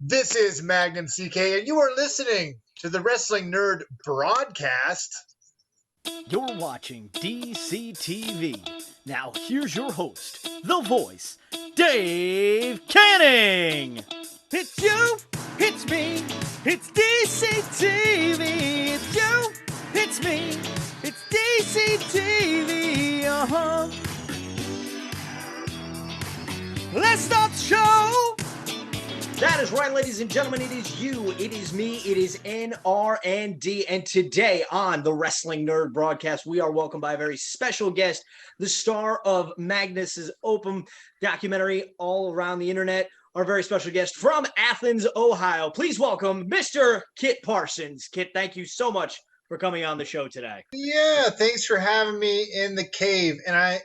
This is Magnum CK, and you are listening to the Wrestling N.R.D. Broadcast. You're watching DaveCTV. Now here's your host, the voice, Dave Canning. It's you, it's me, it's DaveCTV. It's you, it's me, it's DaveCTV. Let's start the show. That is right, ladies and gentlemen. It is you, it is me, it is N.R.D. And today on the Wrestling N.R.D. Broadcast, we are welcomed by a very special guest, the star of Magnums Opus documentary all around the internet, our very special guest from Athens, Ohio. Please welcome Mr. Kit Parsons. Kit, thank you so much for coming on the show today. Yeah, thanks for having me in the cave. And I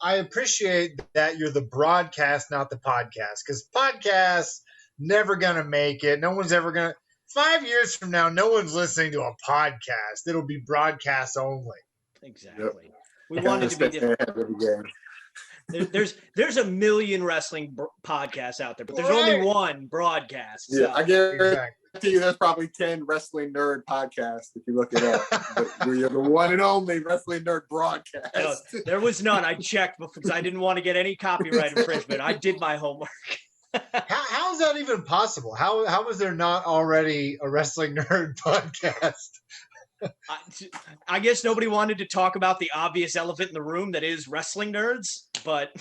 appreciate that you're the broadcast, not the podcast, because podcasts never gonna make it. No one's ever gonna. 5 years from now, no one's listening to a podcast. It'll be broadcast only. Exactly. Yep. We wanted to be different. There's a million wrestling podcasts out there, but there's only one broadcast. Yeah, so. I guarantee you there's probably 10 Wrestling N.R.D. podcasts if you look it up. But we are the one and only Wrestling N.R.D. broadcast. No, there was none. I checked because I didn't want to get any copyright infringement. I did my homework. How is that even possible? How is there not already a Wrestling N.R.D. podcast? I guess nobody wanted to talk about the obvious elephant in the room that is wrestling nerds, but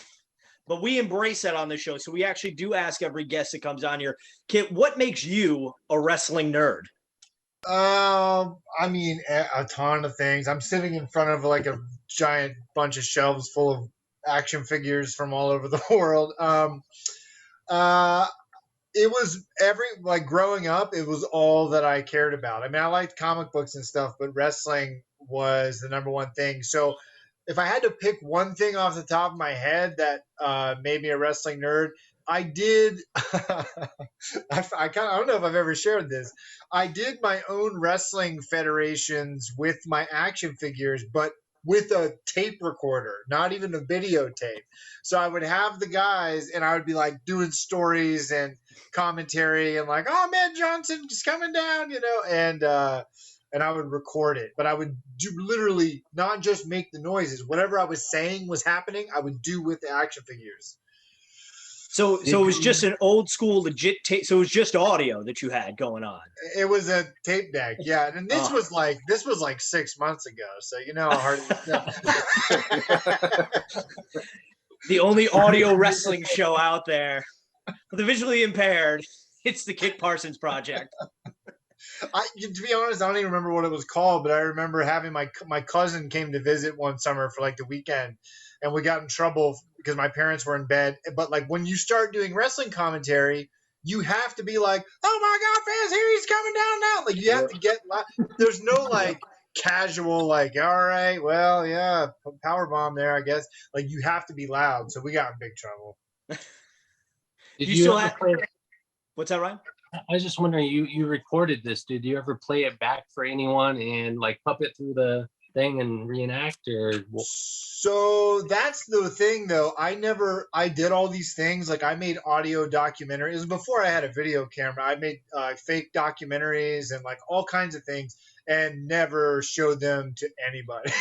we embrace that on the show. So we actually do ask every guest that comes on here, Kit, what makes you a wrestling nerd? I mean, a ton of things. I'm sitting in front of like a giant bunch of shelves full of action figures from all over the world. It was growing up, it was all that I cared about. I mean, I liked comic books and stuff, but wrestling was the number one thing. So if I had to pick one thing off the top of my head that made me a wrestling nerd, I did. I don't know if I've ever shared this. I did my own wrestling federations with my action figures, but with a tape recorder, not even a videotape. So I would have the guys and I would be like doing stories and commentary and like, oh man, Johnson just coming down, and I would record it. But I would do literally not just make the noises. Whatever I was saying was happening, I would do with the action figures. So it was just an old school legit tape. So it was just audio that you had going on. It was a tape deck, yeah. And this was like 6 months ago. So you know how hard it is. The only audio wrestling show out there for the visually impaired. It's the Kit Parsons Project. To be honest, I don't even remember what it was called, but I remember having my cousin came to visit one summer for like the weekend, and we got in trouble because my parents were in bed. But like when you start doing wrestling commentary, you have to be like, "Oh my God, fans, here he's coming down now!" Like you have to get. There's no like casual like, "All right, well, yeah, power bomb there, I guess." Like you have to be loud. So we got in big trouble. Did you still have? What's that, Ryan? I was just wondering, you recorded this. Did you ever play it back for anyone and like puppet through the thing and reenact or? So that's the thing though. I did all these things. Like I made audio documentaries. It was before I had a video camera. I made fake documentaries and like all kinds of things and never showed them to anybody.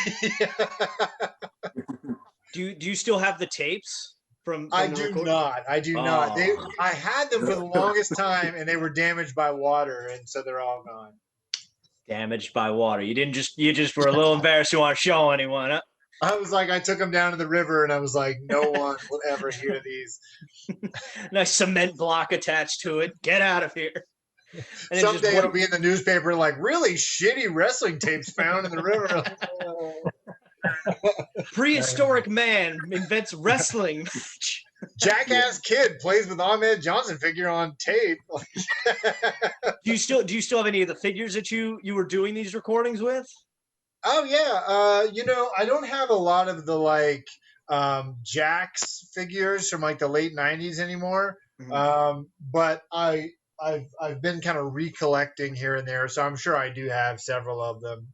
Do you still have the tapes? I do not. I had them for the longest time, and they were damaged by water, and so they're all gone. Damaged by water. You just were a little embarrassed to want to show anyone, huh? I was like, I took them down to the river, and I was like, no one will ever hear these. Nice cement block attached to it. Get out of here. And someday it'll be in the newspaper, like really shitty wrestling tapes found in the river. Prehistoric man invents wrestling match. Jackass kid plays with Ahmed Johnson figure on tape. Do you still have any of the figures that you were doing these recordings with? Oh yeah. I don't have a lot of the like Jax figures from like the late 90s anymore. Mm-hmm. But I've been kind of recollecting here and there, so I'm sure I do have several of them.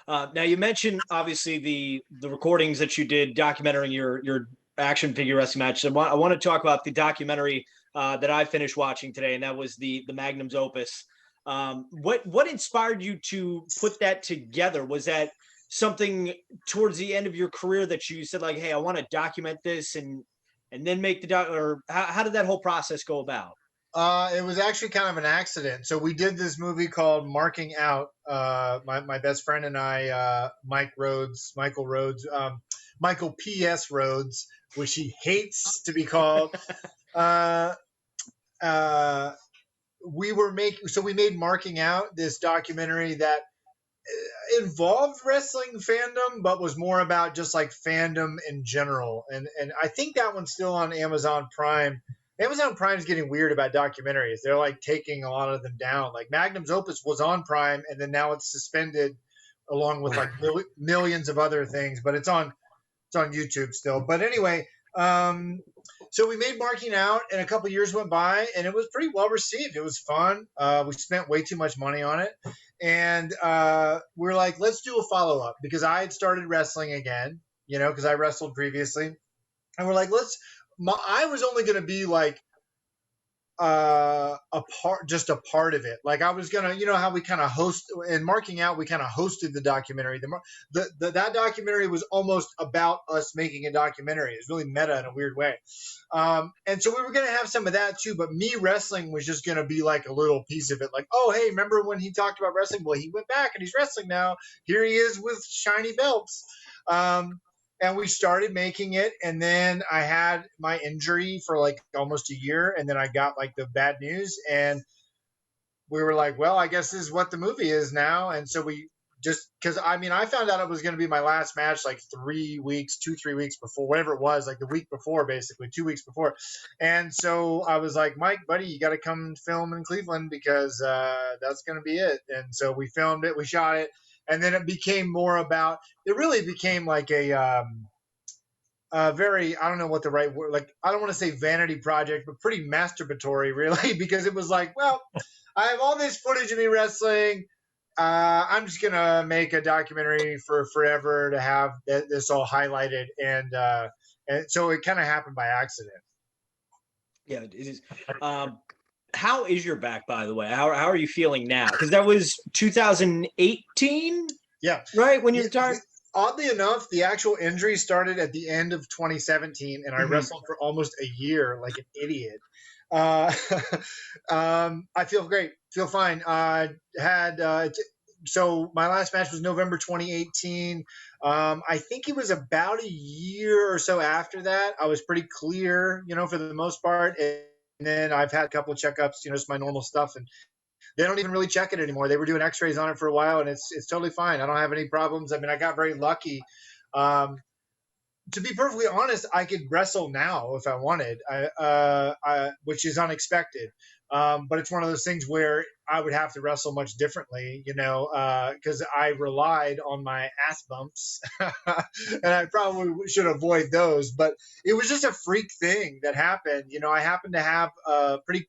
Now you mentioned obviously the recordings that you did documenting your action figure wrestling match. I want to talk about the documentary that I finished watching today, and that was the Magnums Opus. What inspired you to put that together? Was that something towards the end of your career that you said like, hey, I want to document this and then make the doc, or how did that whole process go about? It was actually kind of an accident. So we did this movie called Marking Out. My best friend and I, Michael Rhodes, Michael P.S. Rhodes, which he hates to be called. uh, we made Marking Out, this documentary that involved wrestling fandom, but was more about just like fandom in general. And I think that one's still on Amazon Prime. Amazon Prime's getting weird about documentaries. They're like taking a lot of them down. Like Magnums Opus was on Prime, and then now it's suspended, along with like millions of other things. But it's on YouTube still. But anyway, so we made Marking Out, and a couple years went by, and it was pretty well received. It was fun. We spent way too much money on it, and we were like, let's do a follow up, because I had started wrestling again, because I wrestled previously, and we're like, I was only going to be like just a part of it. Like I was gonna, how we kind of host and Marking Out, we kind of hosted the documentary. That documentary was almost about us making a documentary. It's really meta in a weird way. And so we were gonna have some of that too, but me wrestling was just gonna be like a little piece of it. Like, oh hey, remember when he talked about wrestling? Well, he went back and he's wrestling now. Here he is with shiny belts. And we started making it, and then I had my injury for like almost a year, and then I got like the bad news, and we were like, well, I guess this is what the movie is now. And so we just, because I found out it was going to be my last match like 3 weeks, 3 weeks before, whatever it was, like the week before, basically 2 weeks before. And so I was like, Mike, buddy, you got to come film in Cleveland, because that's going to be it. And so we filmed it, we shot it. And then it became more about, it really became like a very, I don't know what the right word, like, I don't want to say vanity project, but pretty masturbatory, really, because it was like, well, I have all this footage of me wrestling. I'm just going to make a documentary for forever to have this all highlighted. And so it kind of happened by accident. Yeah, it is. How is your back, by the way? How are you feeling now? Because that was 2018, yeah, right, when you retired? Oddly enough, the actual injury started at the end of 2017, and I wrestled for almost a year like an idiot. I feel great, feel fine. So my last match was November 2018. I think it was about a year or so after that. I was pretty clear, for the most part. And then I've had a couple of checkups, just my normal stuff, and they don't even really check it anymore. They were doing x-rays on it for a while, and it's totally fine. I don't have any problems. I got very lucky. To be perfectly honest, I could wrestle now if I wanted, which is unexpected. But it's one of those things where I would have to wrestle much differently, because I relied on my ass bumps, and I probably should avoid those. But it was just a freak thing that happened. I happened to have a pretty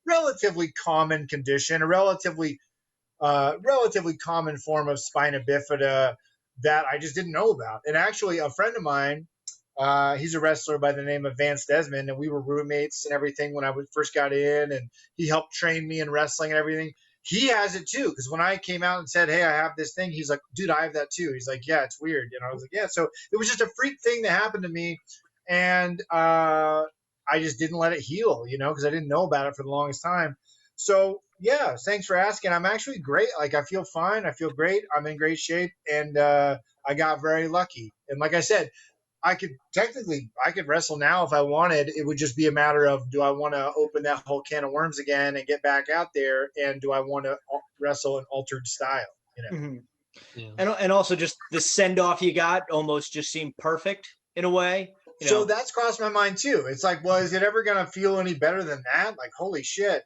relatively common condition, a relatively common form of spina bifida that I just didn't know about. And actually, a friend of mine, he's a wrestler by the name of Vance Desmond, and we were roommates and everything when I first got in, and he helped train me in wrestling and everything. He has it too, because when I came out and said, hey, I have this thing, he's like, dude, I have that too. He's like, yeah, it's weird. I was like, yeah. So it was just a freak thing that happened to me, and I just didn't let it heal, because I didn't know about it for the longest time. So yeah, thanks for asking. I'm actually great. Like, I feel fine. I feel great. I'm in great shape, and I got very lucky. And like I said, I could wrestle now if I wanted. It would just be a matter of, do I want to open that whole can of worms again and get back out there, and do I want to wrestle an altered style? Mm-hmm. Yeah. And also just the send off you got almost just seemed perfect in a way. So that's crossed my mind too. It's like, well, is it ever going to feel any better than that? Like, holy shit,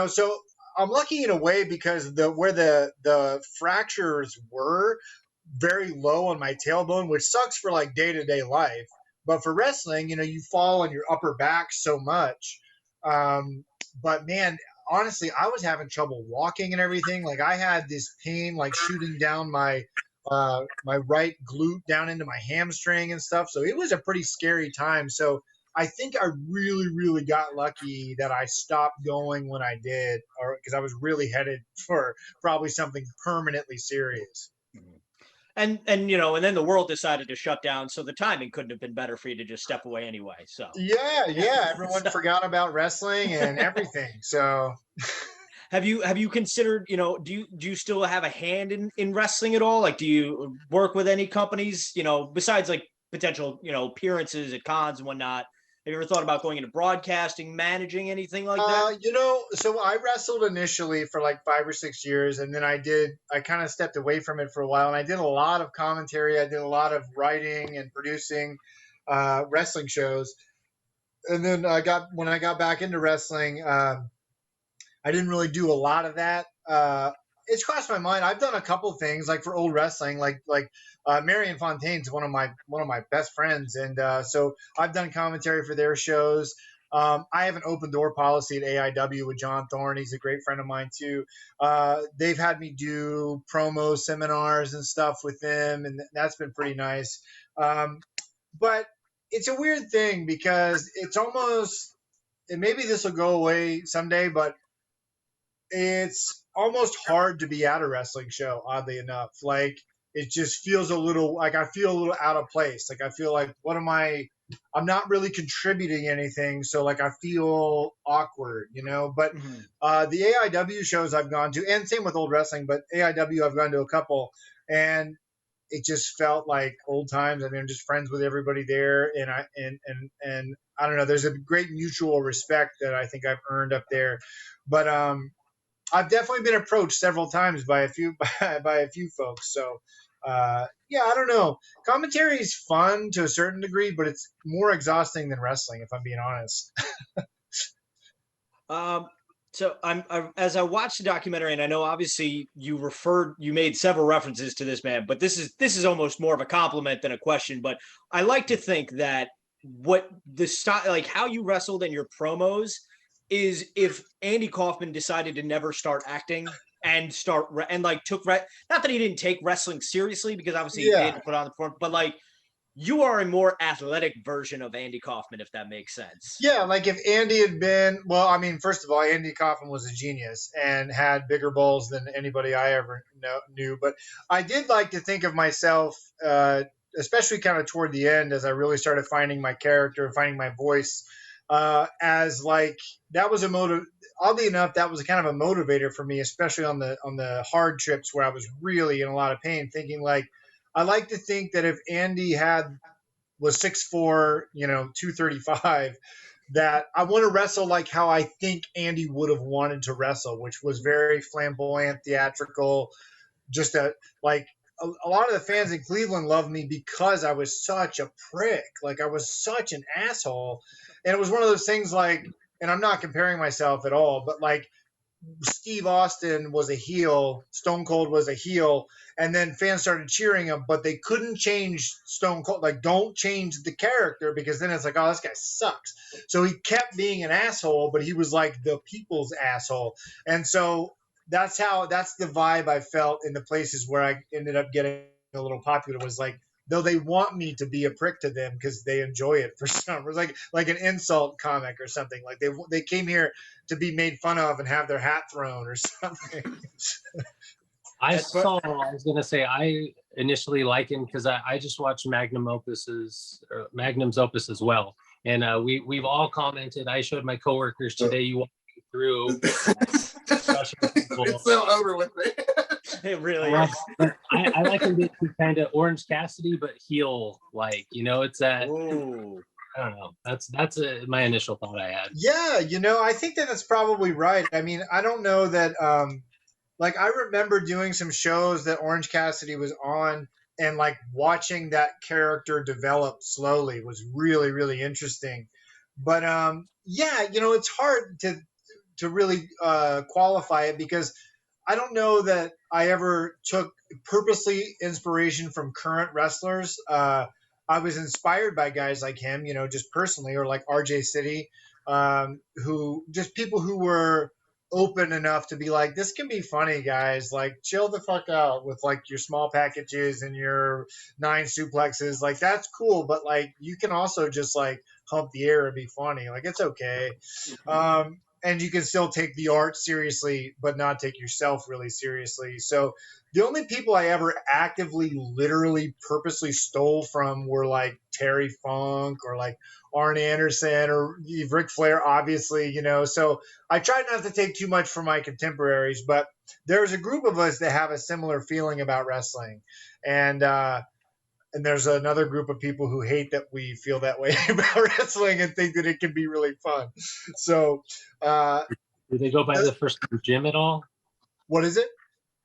So I'm lucky in a way, because where the fractures were very low on my tailbone, which sucks for like day-to-day life, but for wrestling, you fall on your upper back so much. But man, honestly, I was having trouble walking and everything. Like, I had this pain like shooting down my right glute down into my hamstring and stuff. So it was a pretty scary time. So I think I really, really got lucky that I stopped going when I did, or because I was really headed for probably something permanently serious. And and then the world decided to shut down, so the timing couldn't have been better for you to just step away anyway. So Yeah. Everyone So, forgot about wrestling and everything. So have you considered, do you still have a hand in wrestling at all? Like, do you work with any companies, besides like potential, appearances at cons and whatnot? Have you ever thought about going into broadcasting, managing anything like that? So I wrestled initially for like 5 or 6 years, and then I kind of stepped away from it for a while, and I did a lot of commentary. I did a lot of writing and producing wrestling shows. And then when I got back into wrestling, I didn't really do a lot of that. It's crossed my mind. I've done a couple things like for old wrestling, like Marion Fontaine's one of my best friends, and so I've done commentary for their shows. I have an open door policy at AIW with John Thorne. He's a great friend of mine too. They've had me do promo seminars and stuff with them, and that's been pretty nice. But it's a weird thing because it's almost, and maybe this will go away someday, but it's almost hard to be at a wrestling show, oddly enough. Like, it just feels a little like I feel a little out of place. Like, I feel like, I'm not really contributing anything. So like I feel awkward, but the AIW shows I've gone to, and same with old wrestling, but AIW I've gone to a couple, and it just felt like old times. I mean, I'm just friends with everybody there, and I don't know. There's a great mutual respect that I think I've earned up there, but I've definitely been approached several times by a few by a few folks. So yeah, I don't know. Commentary is fun to a certain degree, but it's more exhausting than wrestling, if I'm being honest. So as I watched the documentary, and I know obviously you made several references to this man, but this is almost more of a compliment than a question. But I like to think that what the style, like how you wrestled in your promos, is if Andy Kaufman decided to never start acting and not that he didn't take wrestling seriously, because obviously he Yeah. did put on the performance, but like you are a more athletic version of Andy Kaufman, if that makes sense. Yeah, like if Andy had been, well, I mean, first of all, Andy Kaufman was a genius and had bigger balls than anybody I ever knew. But I did like to think of myself, especially kind of toward the end, as I really started finding my character, finding my voice, as like that was a motive. Oddly enough, that was kind of a motivator for me, especially on the hard trips where I was really in a lot of pain. Thinking like, I like to think that if Andy was 6'4", 235, that I want to wrestle like how I think Andy would have wanted to wrestle, which was very flamboyant, theatrical, just like a lot of the fans in Cleveland loved me because I was such a prick. Like, I was such an asshole. And it was one of those things like, and I'm not comparing myself at all, but like Steve Austin was a heel, Stone Cold was a heel, and then fans started cheering him, but they couldn't change Stone Cold. Like, don't change the character, because then it's like, oh, this guy sucks. So he kept being an asshole, but he was like the people's asshole. And so that's the vibe I felt in the places where I ended up getting a little popular, was like, though they want me to be a prick to them because they enjoy it for some reason, like an insult comic or something. Like they came here to be made fun of and have their hat thrown or something. I was going to say, I initially likened, because I just watched Magnums Opus as well. And we've all commented. I showed my coworkers today, you walked me through. It's so over with me. It really is. I likened it to kind of Orange Cassidy, but heel like, it's that. Ooh. I don't know. That's my initial thought I had. Yeah, I think that's probably right. I mean, I don't know that. Like, I remember doing some shows that Orange Cassidy was on, and like watching that character develop slowly was really, really interesting. But yeah, it's hard to really qualify it, because I don't know that I ever took purposely inspiration from current wrestlers. I was inspired by guys like him, just personally, or like RJ City, who just people who were open enough to be like, this can be funny, guys. Like, chill the fuck out with like your small packages and your 9 suplexes. Like, that's cool, but like you can also just like hump the air and be funny. Like, it's okay. And you can still take the art seriously, but not take yourself really seriously. So the only people I ever actively, literally, purposely stole from were like Terry Funk or like Arn Anderson or Ric Flair, obviously, you know. So I try not to take too much from my contemporaries, but there's a group of us that have a similar feeling about wrestling. And there's another group of people who hate that we feel that way about wrestling and think that it can be really fun. So, do they go by the first name Jim at all? what is it?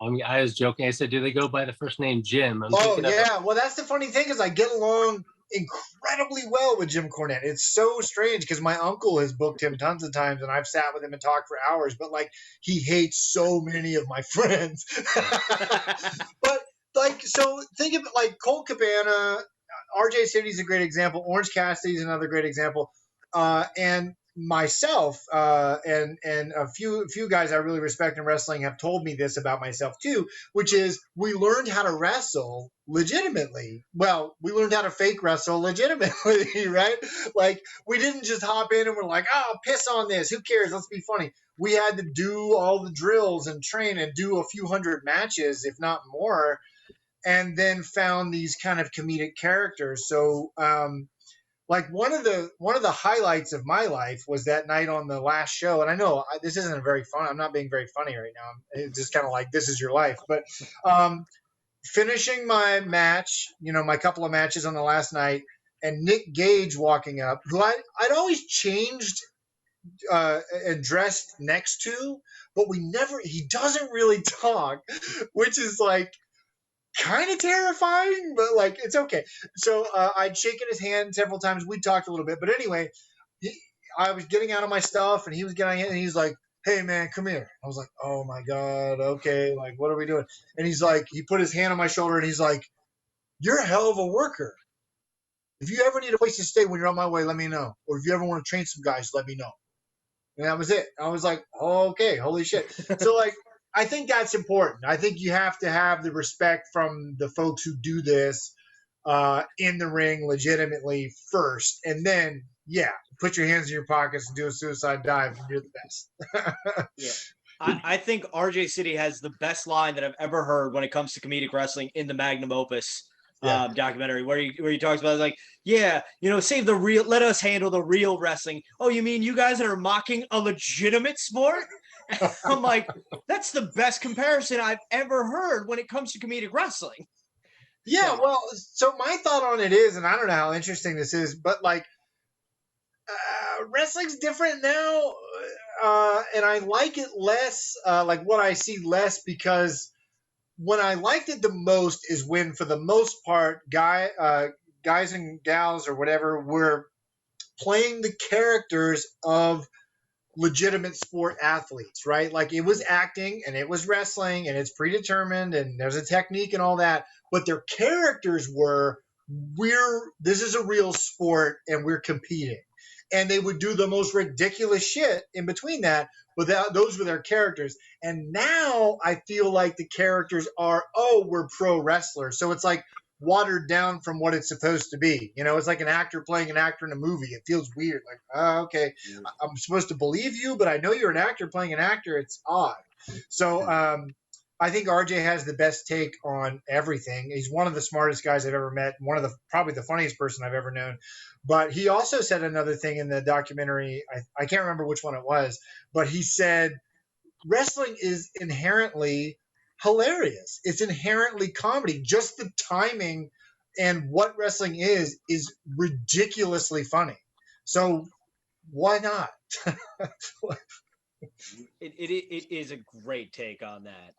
I mean, I was joking. I said, do they go by the first name Jim? Well, that's the funny thing is I get along incredibly well with Jim Cornette. It's so strange because my uncle has booked him tons of times and I've sat with him and talked for hours, but like he hates so many of my friends. But like, so think of it like Colt Cabana, RJ City's a great example. Orange Cassidy's another great example. And myself and a few guys I really respect in wrestling have told me this about myself too, which is we learned how to wrestle legitimately. Well, we learned how to fake wrestle legitimately, right? Like we didn't just hop in and we're like, oh, piss on this. Who cares? Let's be funny. We had to do all the drills and train and do a few hundred matches, if not more, and then found these kind of comedic characters. So, like one of the highlights of my life was that night on the last show. And I know this isn't very fun. I'm not being very funny right now. It's just kind of like, this is your life. But finishing my match, you know, my couple of matches on the last night, and Nick Gage walking up, who I'd always changed and dressed next to, but he doesn't really talk, which is like, kind of terrifying, but like it's okay. So I'd shaken his hand several times. We talked a little bit, but anyway, I was getting out of my stuff, and he was getting in, and he's like, "Hey man, come here." I was like, "Oh my god, okay, like what are we doing?" And he's like, he put his hand on my shoulder, and he's like, "You're a hell of a worker. If you ever need a place to stay when you're on my way, let me know. Or if you ever want to train some guys, let me know." And that was it. I was like, oh, okay, holy shit. So like, I think that's important. I think you have to have the respect from the folks who do this in the ring legitimately first. And then, yeah, put your hands in your pockets and do a suicide dive, and you're the best. Yeah. I think RJ City has the best line that I've ever heard when it comes to comedic wrestling in the Magnum Opus documentary, where he talks about like, yeah, you know, save the real, let us handle the real wrestling. Oh, you mean you guys are mocking a legitimate sport? I'm like, that's the best comparison I've ever heard when it comes to comedic wrestling. Yeah, well, so my thought on it is, and I don't know how interesting this is, but like wrestling's different now, and I like it less, like what I see less, because when I liked it the most is when, for the most part, guys and gals or whatever were playing the characters of legitimate sport athletes, right? Like it was acting and it was wrestling and it's predetermined and there's a technique and all that, but their characters were, this is a real sport and we're competing. And they would do the most ridiculous shit in between that, but those were their characters. And now I feel like the characters are, oh, we're pro wrestlers. So it's like watered down from what it's supposed to be. You know, it's like an actor playing an actor in a movie. It feels weird. Like, okay, I'm supposed to believe you, but I know you're an actor playing an actor. It's odd. So I think RJ has the best take on everything. He's one of the smartest guys I've ever met. Probably the funniest person I've ever known. But he also said another thing in the documentary. I can't remember which one it was, but he said wrestling is inherently hilarious. It's inherently comedy. Just the timing and what wrestling is ridiculously funny. So why not? It is a great take on that.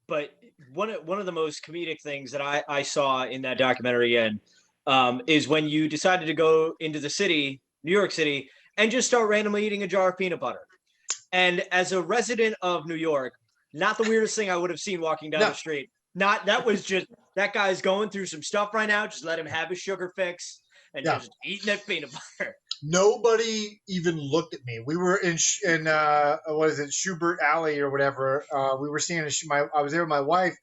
But one of the most comedic things that I saw in that documentary is when you decided to go into the city, New York City, and just start randomly eating a jar of peanut butter. And as a resident of New York, not the weirdest thing I would have seen walking down the street. That was just, that guy's going through some stuff right now. Just let him have his sugar fix and just eating that peanut butter. Nobody even looked at me. We were in what is it, Schubert Alley or whatever. We were seeing I was there with my wife.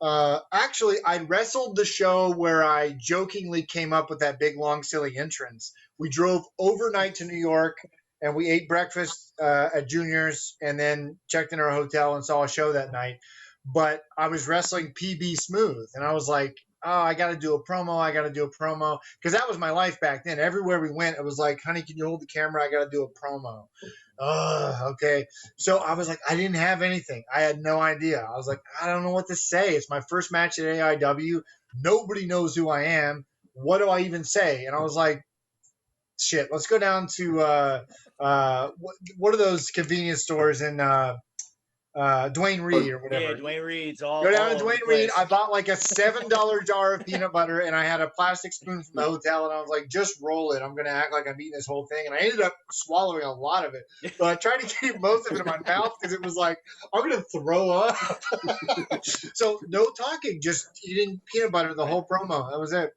Actually, I wrestled the show where I jokingly came up with that big, long, silly entrance. We drove overnight to New York and we ate breakfast at Junior's and then checked in our hotel and saw a show that night. But I was wrestling PB Smooth and I was like, oh, I got to do a promo. I got to do a promo. Because that was my life back then. Everywhere we went, it was like, honey, can you hold the camera? I got to do a promo. Okay. So I was like, I didn't have anything. I had no idea. I was like, I don't know what to say. It's my first match at AIW. Nobody knows who I am. What do I even say? And I was like, shit, let's go down to what are those convenience stores in Dwayne Reed or whatever. Yeah, Dwayne Reed's all. Go down all to over Dwayne the Reed. place. I bought like a $7 jar of peanut butter and I had a plastic spoon from the hotel and I was like, just roll it. I'm going to act like I'm eating this whole thing. And I ended up swallowing a lot of it, but I tried to keep most of it in my mouth because it was like, I'm going to throw up. So no talking, just eating peanut butter the whole promo. That was it.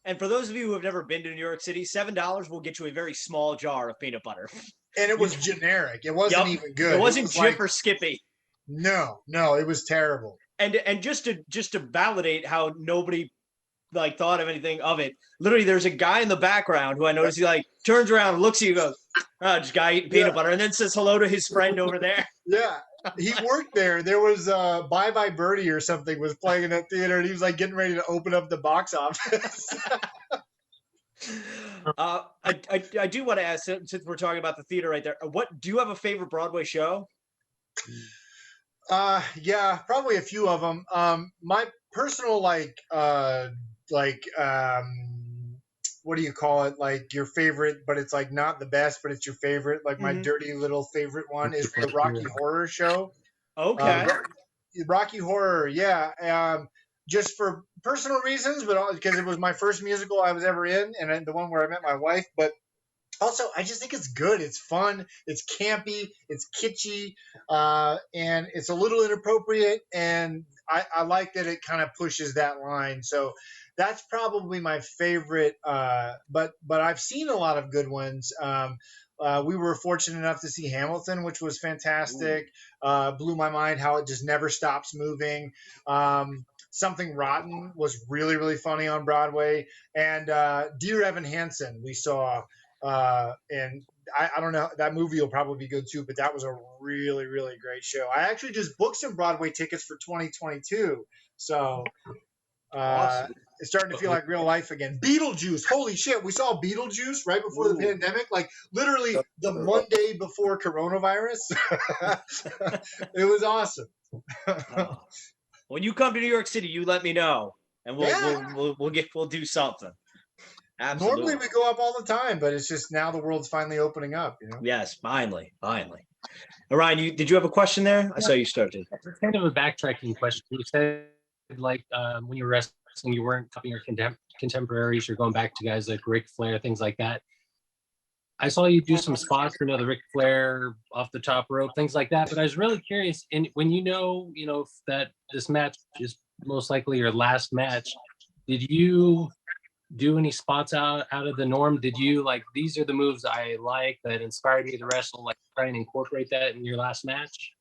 And for those of you who have never been to New York City, $7 will get you a very small jar of peanut butter. And it was generic. It wasn't even good. It wasn't was Jif like, or Skippy. No, it was terrible. And just to validate how nobody like thought of anything of it, literally there's a guy in the background who I noticed he like turns around and looks at you and goes, oh, just guy eating peanut butter, and then says hello to his friend over there. Yeah. He worked there. There was Bye Bye Birdie or something was playing in that theater, and he was like getting ready to open up the box office. I do want to ask, since we're talking about the theater right there, what do you have a favorite Broadway show? Yeah, probably a few of them. My personal what do you call it? Like your favorite, but it's like not the best, but it's your favorite. Like my dirty little favorite one is the Rocky Horror Show. Okay. Rocky Horror, yeah. Just for personal reasons, but because it was my first musical I was ever in, and the one where I met my wife. But also, I just think it's good. It's fun. It's campy. It's kitschy, and it's a little inappropriate. And I like that it kind of pushes that line. So that's probably my favorite. But I've seen a lot of good ones. We were fortunate enough to see Hamilton, which was fantastic. Blew my mind how it just never stops moving. Something Rotten was really, really funny on Broadway. And Dear Evan Hansen, we saw. And I don't know, that movie will probably be good too, but that was a really, really great show. I actually just booked some Broadway tickets for 2022. So Awesome. It's starting to feel like real life again. Beetlejuice. Holy shit. We saw Beetlejuice right before the pandemic, like literally the Monday before coronavirus. It was awesome. When you come to New York City, you let me know, and we'll do something. Absolutely. Normally we go up all the time, but it's just now the world's finally opening up. Yes, finally. Ryan, did you have a question there? I saw you started. It's kind of a backtracking question. You said like when you were wrestling, you weren't copying your contemporaries. You're going back to guys like Ric Flair, things like that. I saw you do some spots for the Ric Flair off the top rope, things like that. But I was really curious, and when you know that this match is most likely your last match, did you do any spots out of the norm? Did you like, these are the moves I like that inspired me to wrestle, like try and incorporate that in your last match?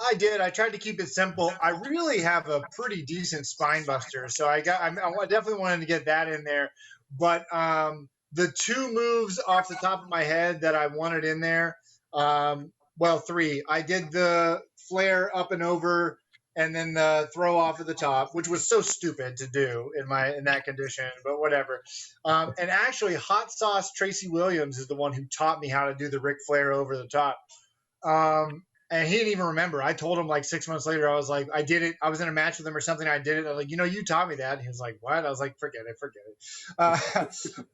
I did. I tried to keep it simple. I really have a pretty decent spine buster, so I definitely wanted to get that in there. But the two moves off the top of my head that I wanted in there, three. I did the Flair up and over, and then the throw off at the top, which was so stupid to do in that condition, but whatever. And actually, Hot Sauce Tracy Williams is the one who taught me how to do the Ric Flair over the top. And he didn't even remember. I told him like 6 months later, I was like, I did it. I was in a match with him or something. I did it. I was like, you taught me that. And he was like, what? I was like, forget it.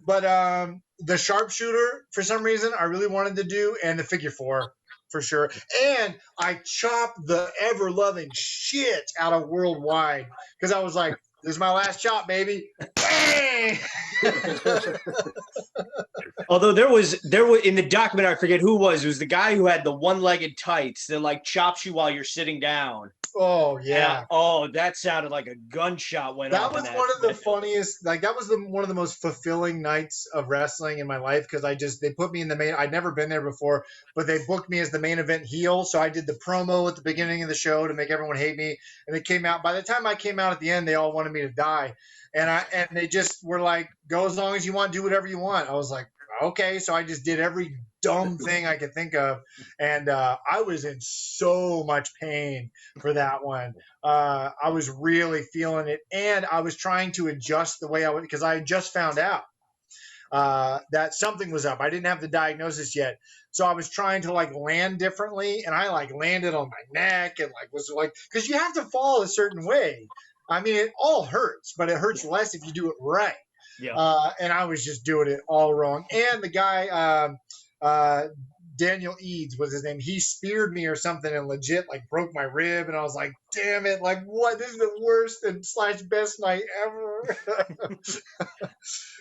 But the sharpshooter, for some reason, I really wanted to do, and the figure four, for sure. And I chopped the ever-loving shit out of Worldwide because I was like, this is my last chop, baby. Bam! bang. Although there was in the documentary, I forget who it was the guy who had the one-legged tights that like chops you while you're sitting down. Oh yeah. That sounded like a gunshot went That off. was one of the funniest. Like that was one of the most fulfilling nights of wrestling in my life because they put me in the main. I'd never been there before, but they booked me as the main event heel. So I did the promo at the beginning of the show to make everyone hate me, and it came out. By the time I came out at the end, they all wanted me to die, and they just were like, "Go as long as you want, do whatever you want." I was like, "Okay," so I just did every dumb thing I could think of, and I was in so much pain for that one. I was really feeling it, and I was trying to adjust the way I would because I had just found out that something was up. I didn't have the diagnosis yet, so I was trying to like land differently, and I like landed on my neck and like was like because you have to fall a certain way. I mean, it all hurts, but it hurts less if you do it right. Yeah. And I was just doing it all wrong. And the guy, Daniel Eads was his name. He speared me or something and legit like broke my rib. And I was like, damn it. Like what? This is the worst and / best night ever. Cause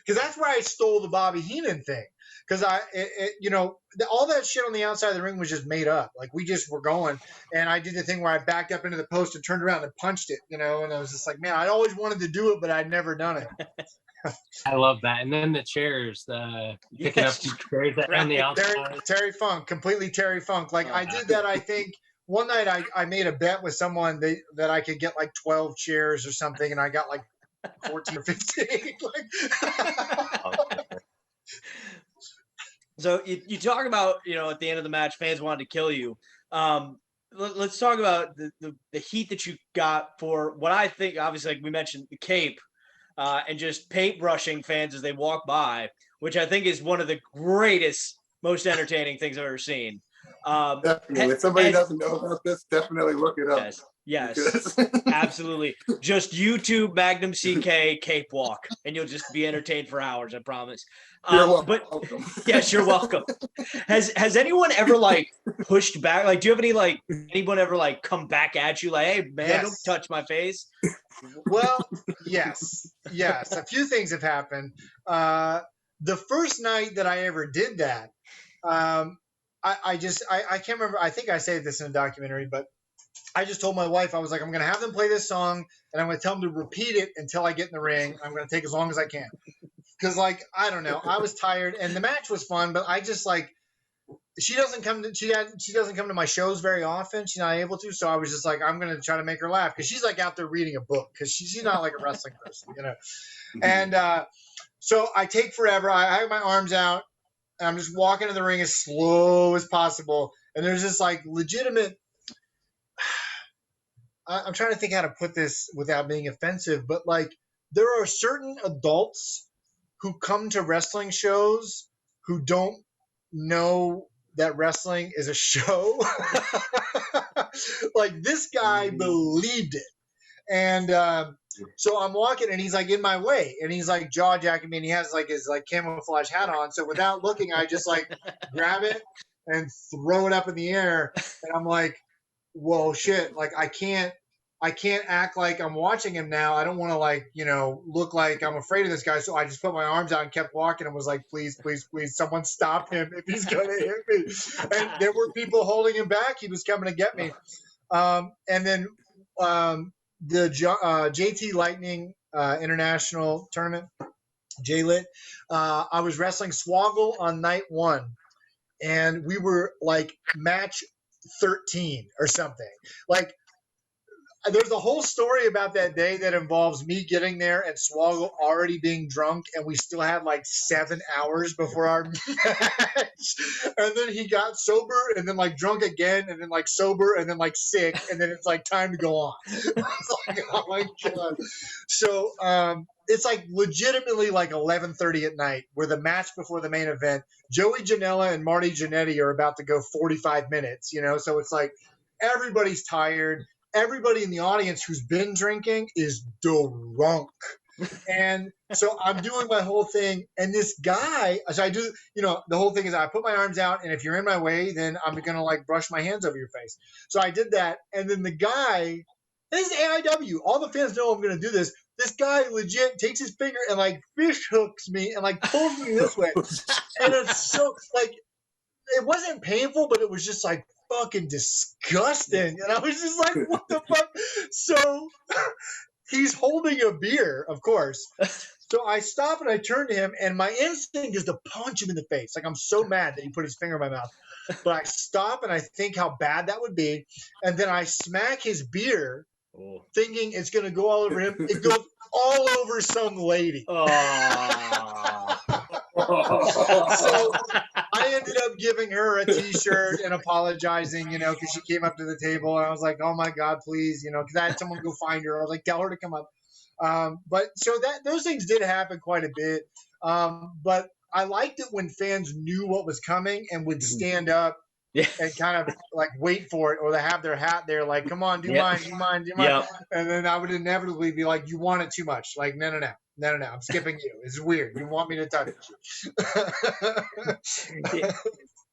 that's where I stole the Bobby Heenan thing. Cause all that shit on the outside of the ring was just made up. Like we just were going and I did the thing where I backed up into the post and turned around and punched it, and I was just like, man, I always wanted to do it, but I'd never done it. I love that. And then the chairs, picking up the chairs on the outside. Terry Funk, completely Terry Funk. Like I did that, I think one night I made a bet with someone that I could get like 12 chairs or something, and I got like 14 or 15. So you talk about, at the end of the match, fans wanted to kill you. Let's talk about the heat that you got for what I think, obviously, like we mentioned, the cape. And just paintbrushing fans as they walk by, which I think is one of the greatest, most entertaining things I've ever seen. Definitely. If somebody doesn't know about this, definitely look it up. Yes, absolutely. Just YouTube Magnum CK cape walk, and you'll just be entertained for hours, I promise. You're welcome. But yes, you're welcome. Has anyone ever like pushed back? Like, do you have anyone ever like come back at you like, hey man, Don't touch my face? Well, yes. A few things have happened. The first night that I ever did that, I can't remember. I think I said this in a documentary, but I just told my wife, I was like, I'm going to have them play this song and I'm going to tell them to repeat it until I get in the ring. I'm going to take as long as I can. Cause like, I don't know, I was tired and the match was fun, but I just like, she doesn't come to my shows very often. She's not able to. So I was just like, I'm going to try to make her laugh. Cause she's like out there reading a book. Cause she's not like a wrestling person, And so I take forever. I have my arms out and I'm just walking to the ring as slow as possible. And there's this like legitimate, I'm trying to think how to put this without being offensive, but like there are certain adults who come to wrestling shows who don't know that wrestling is a show. Like this guy believed it. And so I'm walking and he's like in my way and he's like jaw jacking me and he has like his like camouflage hat on. So without looking, I just like grab it and throw it up in the air. And I'm like, whoa, shit. Like I can't act like I'm watching him now. I don't want to like, look like I'm afraid of this guy. So I just put my arms out and kept walking and was like, please, please, please, someone stop him if he's going to hit me. And there were people holding him back. He was coming to get me. And then the JT Lightning International Tournament, J-Lit, I was wrestling Swoggle on night 1. And we were like match 13 or something. Like, there's a whole story about that day that involves me getting there and Swoggle already being drunk, and we still had like 7 hours before our match. And then he got sober, and then like drunk again, and then like sober, and then like sick, and then it's like time to go on. I was like, oh my god! So it's like legitimately like 11:30 at night. We're the match before the main event. Joey Janela and Marty Jannetty are about to go 45 minutes. So it's like everybody's tired. Everybody in the audience who's been drinking is drunk. And so I'm doing my whole thing. And this guy, so I do, the whole thing is I put my arms out. And if you're in my way, then I'm going to like brush my hands over your face. So I did that. And then the guy, this is AIW. All the fans know I'm going to do this. This guy legit takes his finger and like fish hooks me and like pulls me this way. And it's so like, it wasn't painful, but it was just like fucking disgusting. And I was just like, what the fuck? So he's holding a beer, of course. So I stop and I turn to him, and my instinct is to punch him in the face. Like, I'm so mad that he put his finger in my mouth. But I stop and I think how bad that would be. And then I smack his beer, thinking it's going to go all over him. It goes all over some lady. So I ended up giving her a T-shirt and apologizing, because she came up to the table, and I was like, "Oh my God, please," because I had someone go find her. I was like, "Tell her to come up." But so those things did happen quite a bit. But I liked it when fans knew what was coming and would stand up and kind of like wait for it, or they have their hat there, like, "Come on, do you mind? Do you mind? Do you mind?" And then I would inevitably be like, "You want it too much." Like, no, I'm skipping you. It's weird. You want me to touch you.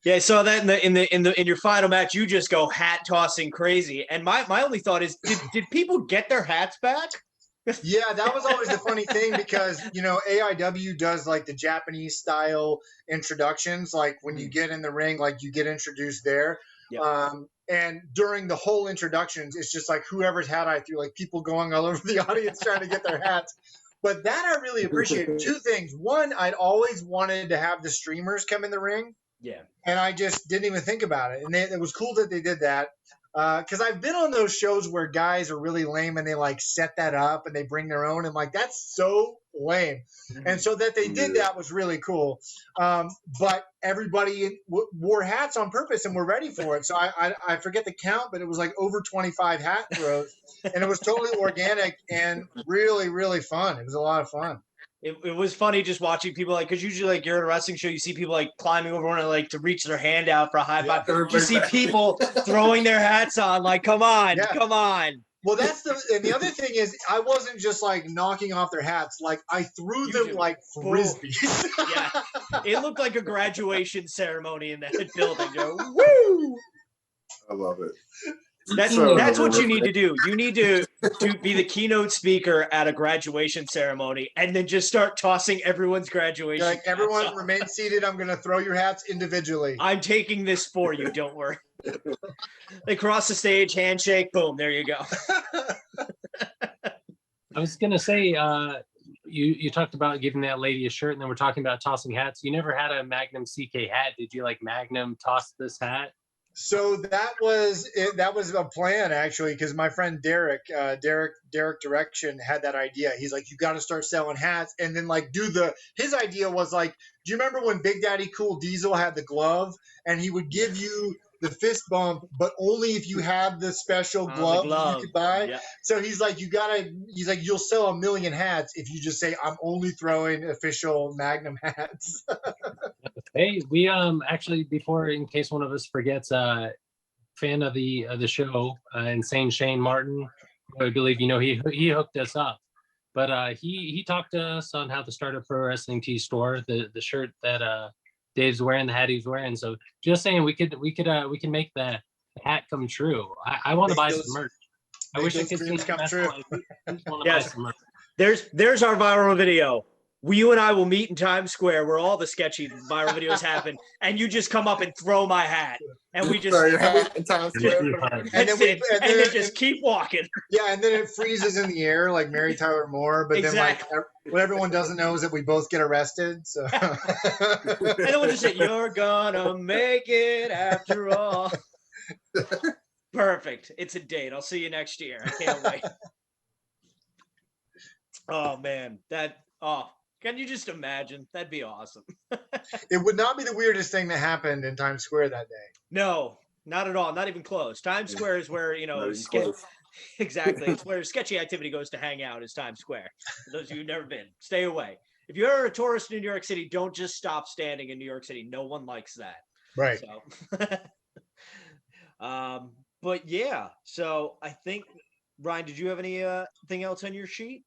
Yeah, I saw that in your final match. You just go hat tossing crazy. And my only thought is, did people get their hats back? Yeah, that was always the funny thing, because AIW does like the Japanese style introductions, like when you get in the ring, like you get introduced there. And during the whole introductions, it's just like whoever's hat I threw, like people going all over the audience trying to get their hats. But that I really appreciate. Two things. One, I'd always wanted to have the streamers come in the ring. Yeah. And I just didn't even think about it. And it was cool that they did that. Because I've been on those shows where guys are really lame and they like set that up and they bring their own. And like, that's so lame. And so that they did that was really cool. But everybody wore hats on purpose and were ready for it. So I forget the count, but it was like over 25 hat throws. And it was totally organic and really, really fun. It was a lot of fun. It was funny just watching people, like, because usually, like, you're at a wrestling show, you see people like climbing over one and like to reach their hand out for a high five. You see people throwing their hats on, like, come on. Well, and the other thing is, I wasn't just like knocking off their hats, like I threw them like frisbees. Yeah, it looked like a graduation ceremony in that building. Woo! I love it. That's what you need to do. You need to be the keynote speaker at a graduation ceremony, and then just start tossing everyone's graduation. Like, everyone remain seated. I'm going to throw your hats individually. I'm taking this for you. Don't worry. They cross the stage, handshake, boom, there you go. I was going to say, you talked about giving that lady a shirt, and then we're talking about tossing hats. You never had a Magnum CK hat. Did you, like, Magnum toss this hat? So that was a plan, actually, because my friend Derek Direction had that idea. He's like, you got to start selling hats, and then like his idea was like, do you remember when Big Daddy Cool Diesel had the glove, and he would give you the fist bump, but only if you had the special glove you could buy. Yeah. So he's like, you'll sell 1 million hats if you just say, I'm only throwing official Magnum hats. Hey, we actually, before, in case one of us forgets, fan of the show, Insane Shane Martin, I believe he hooked us up, but he talked to us on how to start a pro wrestling tee store, the shirt that Dave's wearing, the hat he's wearing. So just saying, we can make the hat come true. I want to buy some merch. I wish I could see come true. Yes. There's our viral video. You and I will meet in Times Square, where all the sketchy viral videos happen, and you just come up and throw my hat, and we just in Times Square, and then just keep walking. Yeah, and then it freezes in the air like Mary Tyler Moore, but then like what everyone doesn't know is that we both get arrested. So and then we'll just say, "You're gonna make it after all." Perfect. It's a date. I'll see you next year. I can't wait. Oh man, can you just imagine? That'd be awesome. It would not be the weirdest thing that happened in Times Square that day. No, not at all. Not even close. Times Square is where, exactly. It's where sketchy activity goes to hang out, is Times Square. For those of you who've never been, stay away. If you're a tourist in New York City, don't just stop standing in New York City. No one likes that. Right. So, but yeah, so I think, Ryan, did you have anything else on your sheet?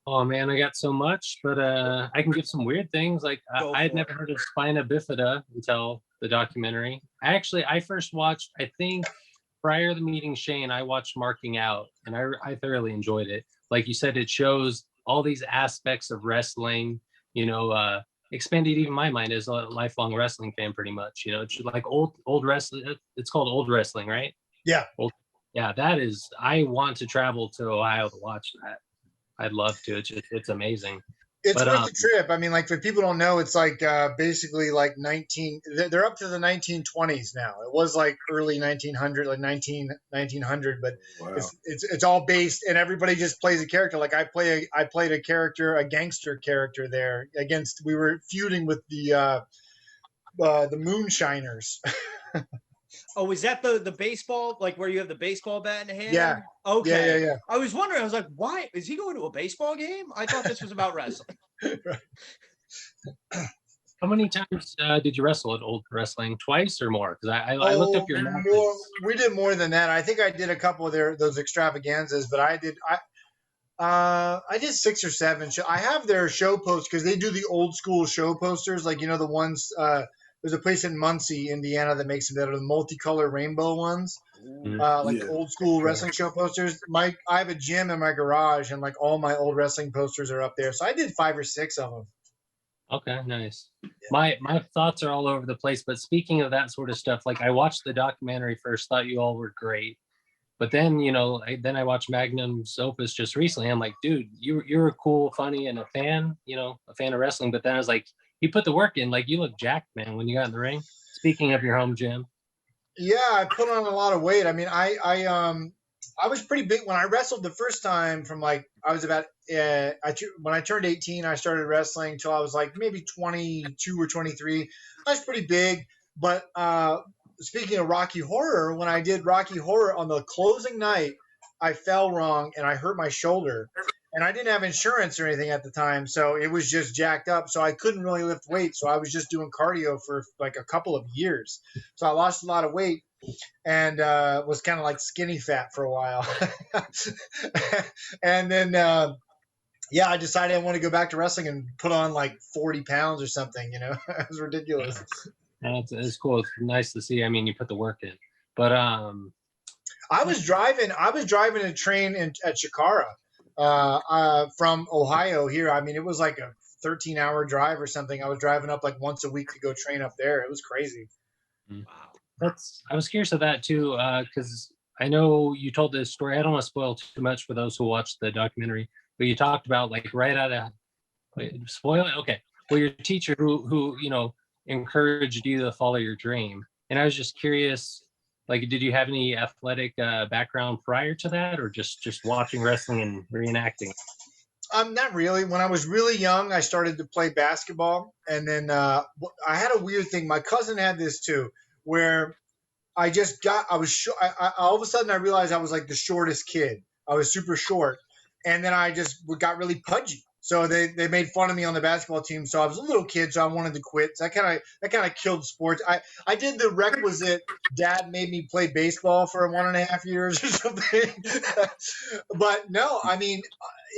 Oh man, I got so much, but I can give some weird things. Like I had never heard of spina bifida until the documentary. I first watched, I think prior to meeting Shane, I watched Marking Out, and I thoroughly enjoyed it. Like you said, it shows all these aspects of wrestling. You know, expanded even my mind as a lifelong wrestling fan, pretty much. You know, it's like old wrestling. It's called old wrestling, right? Yeah. Old, yeah, that is. I want to travel to Ohio to watch that. I'd love to. It's amazing. It's But worth the trip. I mean, like, for people who don't know, it's like basically like they're up to the 1920s now. It was like early 1900, like 1900, but Wow. it's all based, and everybody just plays a character. Like I played a character, a gangster character there against. We were feuding with the Moonshiners. Oh, is that the baseball, like where you have the baseball bat in the hand? Yeah. Okay. Yeah. I was wondering. I was like, why is he going to a baseball game? I thought this was about wrestling. how many times did you wrestle at Old Wrestling? Twice or more? Because I looked up your matches. We did more than that. I think I did a couple of those extravaganzas, but I did 6 or 7. I have their show posts because they do the old school show posters, like, you know, the ones. There's a place in Muncie, Indiana, that makes them that are the multicolor rainbow ones, like the old school wrestling show posters. I have a gym in my garage, and like all my old wrestling posters are up there. So I did 5 or 6 of them. Okay, nice. Yeah. My thoughts are all over the place. But speaking of that sort of stuff, like I watched the documentary first, thought you all were great. But then, you know, I watched Magnums Opus just recently. I'm like, dude, you're cool, funny, and a fan of wrestling. But then I was like, you put the work in. Like, you look jacked, man, when you got in the ring. Speaking of your home gym. Yeah, I put on a lot of weight. I mean, I was pretty big when I wrestled the first time. From like I was about when I turned 18, I started wrestling till I was like maybe 22 or 23. I was pretty big. But speaking of Rocky Horror, when I did Rocky Horror on the closing night, I fell wrong and I hurt my shoulder. And I didn't have insurance or anything at the time, so it was just jacked up. So I couldn't really lift weights. So I was just doing cardio for like a couple of years. So I lost a lot of weight and was kind of like skinny fat for a while. And then, I decided I want to go back to wrestling and put on like 40 pounds or something. You know, it was ridiculous. It's cool. It's nice to see. I mean, you put the work in. But I was driving a train at Chikara. From Ohio here. I mean, it was like a 13-hour drive or something. I was driving up like once a week to go train up there. It was crazy. Wow. I was curious of that too, because I know you told this story. I don't want to spoil too much for those who watched the documentary, but you talked about like right out of spoil it. Okay. Well, your teacher who you know encouraged you to follow your dream, and I was just curious. Like, did you have any athletic background prior to that, or just watching wrestling and reenacting? Not really. When I was really young, I started to play basketball, and then I had a weird thing. My cousin had this too, where I was short. All of a sudden I realized I was like the shortest kid. I was super short, and then I just got really pudgy. So they made fun of me on the basketball team. So I was a little kid, so I wanted to quit. So that kind of killed sports. I did the requisite. Dad made me play baseball for 1.5 years or something. But no, I mean,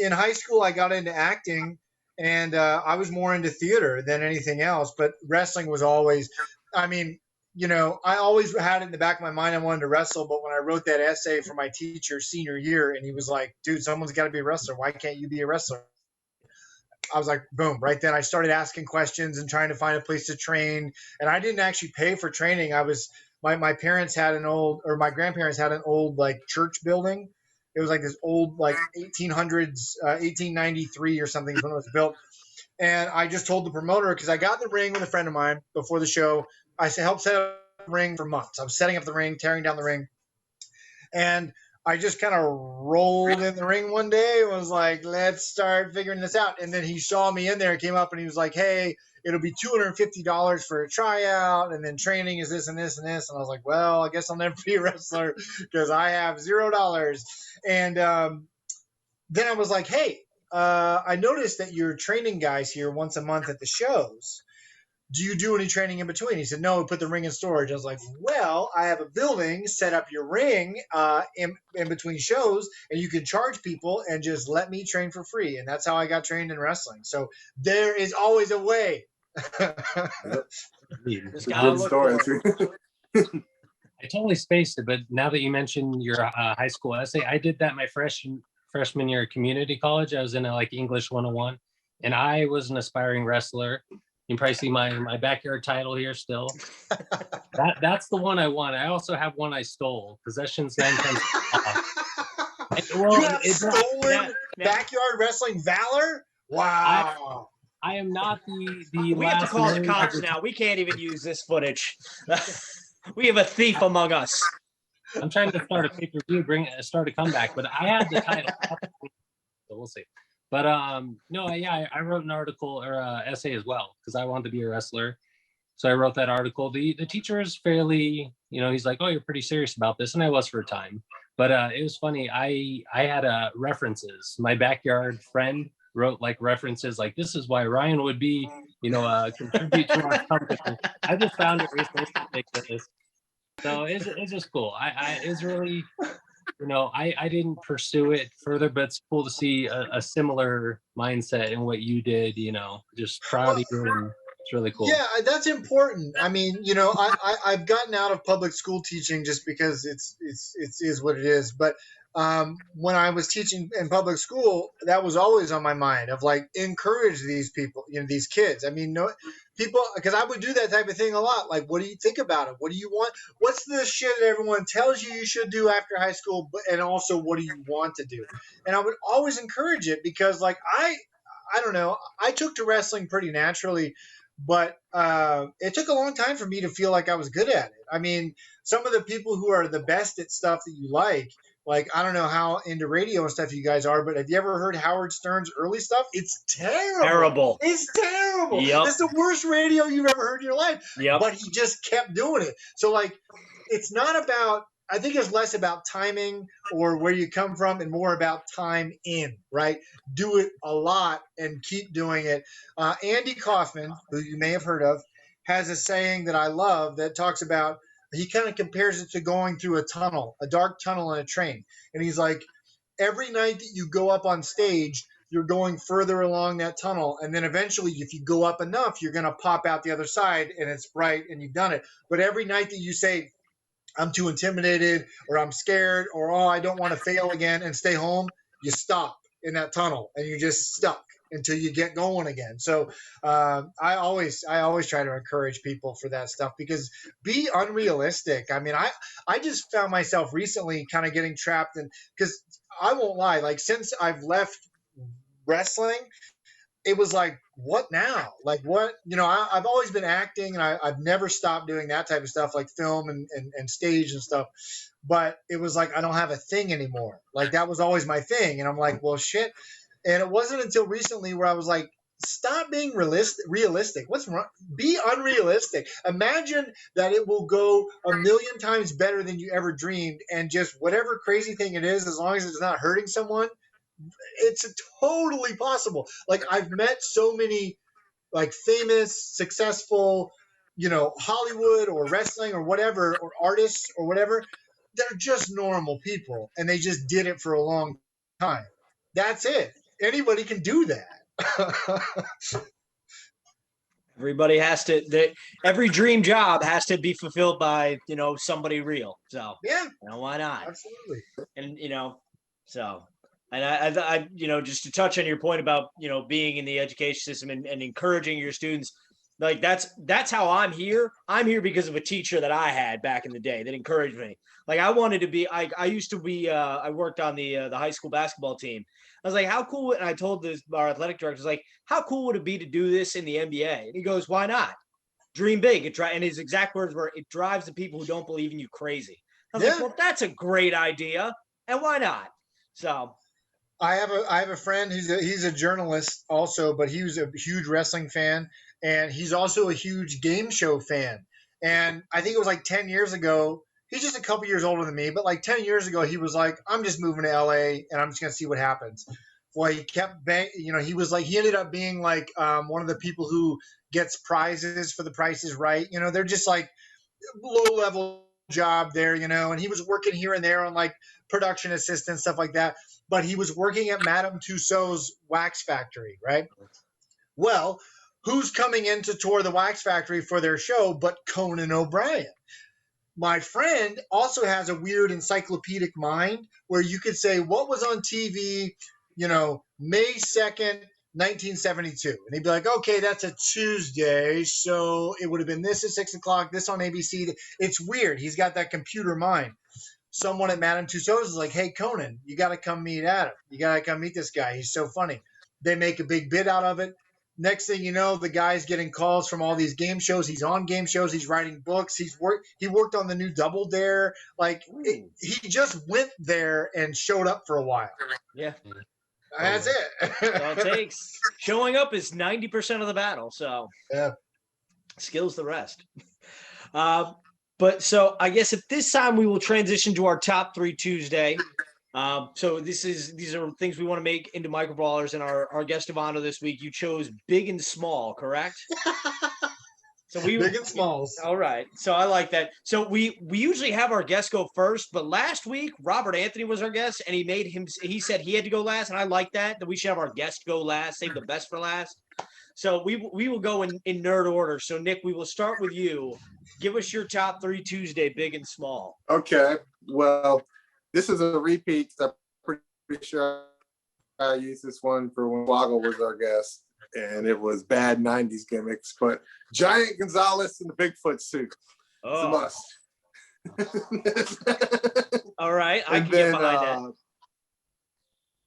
in high school I got into acting, and I was more into theater than anything else. But wrestling was always. I mean, you know, I always had it in the back of my mind I wanted to wrestle. But when I wrote that essay for my teacher senior year, and he was like, "Dude, someone's got to be a wrestler. Why can't you be a wrestler?" I was like, boom, right then I started asking questions and trying to find a place to train. And I didn't actually pay for training. My parents had my grandparents had an old like church building. It was like this old, like 1800s, 1893 or something when it was built. And I just told the promoter, because I got in the ring with a friend of mine before the show. I helped set up the ring for months. I was setting up the ring, tearing down the ring. And I just kind of rolled in the ring one day and was like, let's start figuring this out. And then he saw me in there and came up and he was like, hey, it'll be $250 for a tryout. And then training is this and this and this. And I was like, well, I guess I'll never be a wrestler because I have $0. And then I was like, hey, I noticed that you're training guys here once a month at the shows. Do you do any training in between? He said, no, we put the ring in storage. I was like, well, I have a building, set up your ring in between shows, and you can charge people and just let me train for free. And that's how I got trained in wrestling. So there is always a way. Just gotta look for it. I totally spaced it, but now that you mentioned your high school essay, I did that my freshman year at community college. I was in like English 101, and I was an aspiring wrestler. You can probably see my backyard title here still. That's the one I won. I also have one I stole. Possessions 9 times. Well, You have stolen backyard wrestling valor? Wow. I am not the We have to last call the nerd cops ever- now. We can't even use this footage. We have a thief among us. I'm trying to start a pay-per-view, start a comeback, but I had the title. So we'll see. But no, yeah, I wrote an article or essay as well because I wanted to be a wrestler. So I wrote that article. The teacher is fairly, he's like, oh, you're pretty serious about this, and I was for a time. But it was funny. I had references. My backyard friend wrote like references, like this is why Ryan would be, contribute to our company. I just found it ridiculous. So it's just cool. It's really, I didn't pursue it further, but it's cool to see a similar mindset in what you did. Just proud of you. And it's really cool. Yeah, that's important. I mean, I've gotten out of public school teaching just because it is what it is. But when I was teaching in public school, that was always on my mind of like encourage these people, these kids. I mean, people, because I would do that type of thing a lot. Like, what do you think about it? What do you want? What's the shit that everyone tells you should do after high school? And also, what do you want to do? And I would always encourage it because, like, I don't know, I took to wrestling pretty naturally. But it took a long time for me to feel like I was good at it. I mean, some of the people who are the best at stuff that you like I don't know how into radio and stuff you guys are, but have you ever heard Howard Stern's early stuff? It's terrible. It's terrible. Yep. It's the worst radio you've ever heard in your life. Yep. But he just kept doing it. So, like, it's not about, I think it's less about timing or where you come from and more about time in, right? Do it a lot and keep doing it. Andy Kaufman, who you may have heard of, has a saying that I love that talks about, he kind of compares it to going through a tunnel, a dark tunnel in a train. And he's like, every night that you go up on stage, you're going further along that tunnel. And then eventually, if you go up enough, you're going to pop out the other side and it's bright and you've done it. But every night that you say, I'm too intimidated or I'm scared or, oh, I don't want to fail again and stay home, you stop in that tunnel and you're just stuck until you get going again. So I always try to encourage people for that stuff because be unrealistic. I mean, I just found myself recently kind of getting trapped in, because I won't lie, like since I've left wrestling, it was like, what now? Like what, I've always been acting and I've never stopped doing that type of stuff like film and stage and stuff. But it was like, I don't have a thing anymore. Like that was always my thing. And I'm like, well, shit. And it wasn't until recently where I was like, stop being realistic. What's wrong? Be unrealistic. Imagine that it will go a million times better than you ever dreamed. And just whatever crazy thing it is, as long as it's not hurting someone, it's totally possible. Like I've met so many like famous, successful, Hollywood or wrestling or whatever, or artists or whatever. They're just normal people and they just did it for a long time. That's it. Anybody can do that. Everybody has to. Every dream job has to be fulfilled by somebody real. So yeah, why not? Absolutely. And so. And I just to touch on your point about, being in the education system and encouraging your students, like that's how I'm here. I'm here because of a teacher that I had back in the day that encouraged me. Like I wanted to be, I used to be, I worked on the high school basketball team. I was like, how cool, and I told our athletic director, I was like, how cool would it be to do this in the NBA? And he goes, why not? Dream big. And his exact words were, it drives the people who don't believe in you crazy. I was like, well, that's a great idea. And why not? So. I have a friend he's a journalist also, but he was a huge wrestling fan, and he's also a huge game show fan. And I think it was like 10 years ago. He's just a couple years older than me, but like 10 years ago, he was like, I'm just moving to LA and I'm just gonna see what happens. Well, he kept he was like, he ended up being like one of the people who gets prizes for The Price is Right. They're just like low level job there, and he was working here and there on like production assistant, stuff like that. But he was working at Madame Tussauds wax factory, right? Well, who's coming in to tour the wax factory for their show but Conan OBrien? my friend also has a weird encyclopedic mind where you could say what was on TV, May 2nd, 1972. And he'd be like, okay, that's a Tuesday. So it would have been this at 6 o'clock, this on ABC. It's weird. He's got that computer mind. Someone at Madame Tussauds is like, hey, Conan, you got to come meet Adam. You got to come meet this guy. He's so funny. They make a big bit out of it. Next thing you know, the guy's getting calls from all these game shows. He's on game shows. He's writing books. He worked on the new Double Dare. He just went there and showed up for a while. Yeah. That's it. That's all it takes. Showing up is 90% of the battle. So yeah. Skills the rest. But so I guess at this time we will transition to our top 3 Tuesday. So these are things we want to make into micro brawlers, and our guest of honor this week, you chose big and small, correct? So big and smalls. All right. So I like that. So we usually have our guest go first, but last week Robert Anthony was our guest, and he said he had to go last, and I like that we should have our guest go last, save the best for last. So we will go in nerd order. So Nick, we will start with you. Give us your top 3 Tuesday, big and small. Okay. Well, this is a repeat. I'm pretty sure I used this one for when Waggle was our guest, and it was bad 90s gimmicks. But Giant Gonzalez in the Bigfoot suit. Oh. It's a must. All right. I can get behind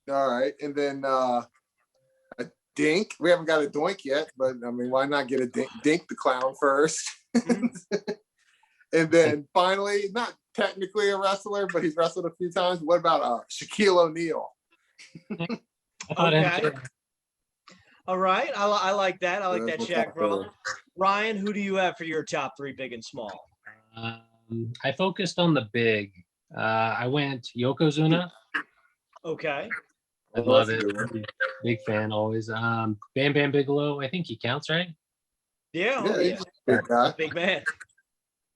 that. All right. And then a Dink. We haven't got a Doink yet, but I mean, why not get a Dink the Clown first? And then finally, not technically a wrestler, but he's wrestled a few times. What about Shaquille O'Neal? Okay. All right. I like that. I like that, Shaq brother. Ryan, who do you have for your top 3 big and small? I focused on the big. I went Yokozuna. Okay. I love it. Big fan always. Bam Bam Bigelow. I think he counts, right? Yeah. Big man.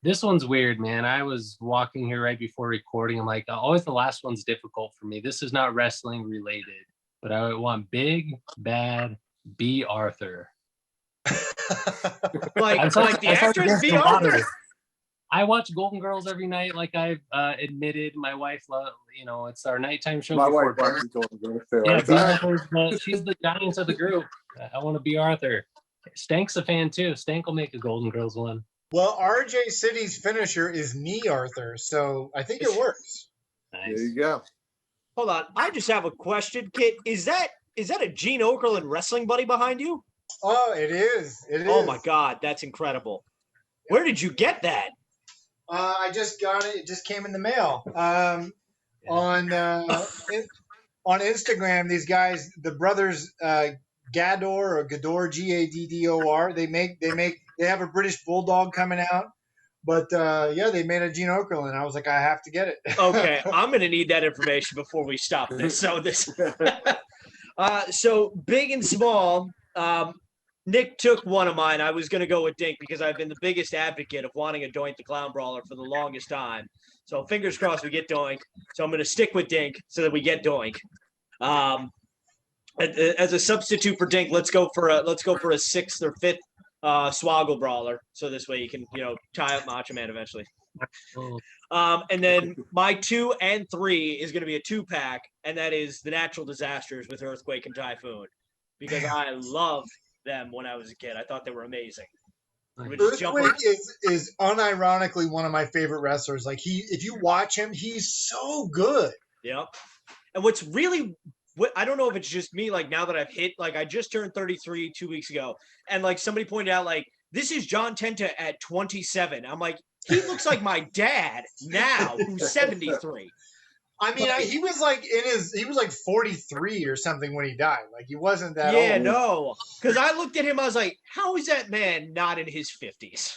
This one's weird, man. I was walking here right before recording. I'm like, always the last one's difficult for me. This is not wrestling related, but I want big, bad B. Arthur. like the actress B. Arthur? I watch Golden Girls every night. Like I've admitted, my wife, it's our nighttime show. My wife watches Golden Girls too. Yeah, she's the giant of the group. I want to be Arthur. Stank's a fan too. Stank will make a Golden Girls one. Well, RJ City's finisher is knee Arthur, so I think it works. Nice. There you go. Hold on. I just have a question, Kit. Is that a Gene Okerlund wrestling buddy behind you? Oh, it is. It is. Oh, my God. That's incredible. Where did you get that? I just got it. It just came in the mail. On Instagram, these guys, the brothers Gador, Gaddor, they have a British Bulldog coming out. But they made a Gene Okerlund. I was like, I have to get it. Okay, I'm going to need that information before we stop this. So big and small. Nick took one of mine. I was going to go with Dink because I've been the biggest advocate of wanting a Doink the Clown Brawler for the longest time. So fingers crossed we get Doink. So I'm going to stick with Dink so that we get Doink. As a substitute for Dink, let's go for a 6th or 5th Swoggle Brawler. So this way you can tie up Macho Man eventually. And then my 2 and 3 is going to be a 2-pack, and that is the Natural Disasters with Earthquake and Typhoon, because I loved them when I was a kid. I thought they were amazing. Earthquake is unironically one of my favorite wrestlers. Like if you watch him, he's so good. Yeah. And I don't know if it's just me, like now that I've hit, like I just turned 33 2 weeks ago, and like somebody pointed out, like, this is John Tenta at 27. I'm like, he looks like my dad now, who's 73. I mean, he was like 43 or something when he died. Like he wasn't that old. Yeah, no. Because I looked at him, I was like, how is that man not in his 50s?